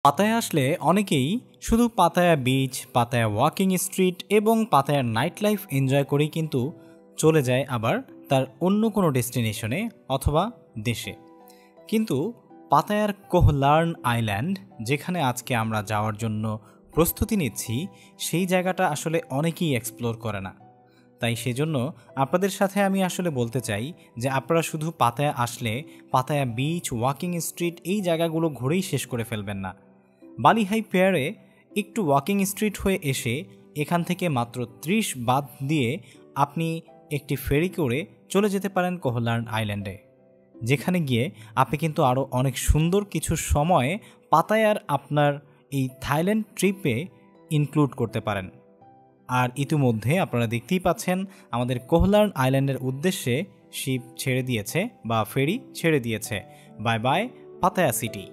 Pattaya আসলে অনেকেই শুধু Pattaya beach, Pattaya walking street এবং পাতায়ার নাইট লাইফ এনজয় করেই কিন্তু চলে যায় আবার তার অন্য কোনো ডেস্টিনেশনে অথবা দেশে। কিন্তু পাতায়ার কোহলার্ন আইল্যান্ড, যেখানে আজকে আমরা যাওয়ার জন্য প্রস্তুতি নিচ্ছি, সেই জায়গাটা আসলে অনেকেই এক্সপ্লোর করে না। তাই সেজন্য আপনাদের সাথে আমি আসলে বলতে চাই যে আপনারা শুধু পাতায়া আসলে পাতায়া বিচ, ওয়াকিং স্ট্রিট এই জায়গাগুলো ঘুরেই শেষ করে ফেলবেন না। বালি হাই পিয়ারে একটু ওয়াকিং স্ট্রিট হয়ে এসে এখান থেকে মাত্র 30 বাদ দিয়ে আপনি একটি ফেরি করে চলে যেতে পারেন কোহলার্ন আইল্যান্ডে, যেখানে গিয়ে আপনি কিন্তু আরও অনেক সুন্দর কিছু সময় পাতায়ার আপনার এই থাইল্যান্ড ট্রিপে ইনক্লুড করতে পারেন। আর ইতিমধ্যে আপনারা দেখতেই পাচ্ছেন আমাদের কোহলার্ন আইল্যান্ডের উদ্দেশ্যে শিপ ছেড়ে দিয়েছে বা ফেরি ছেড়ে দিয়েছে। Bye bye Pattaya city.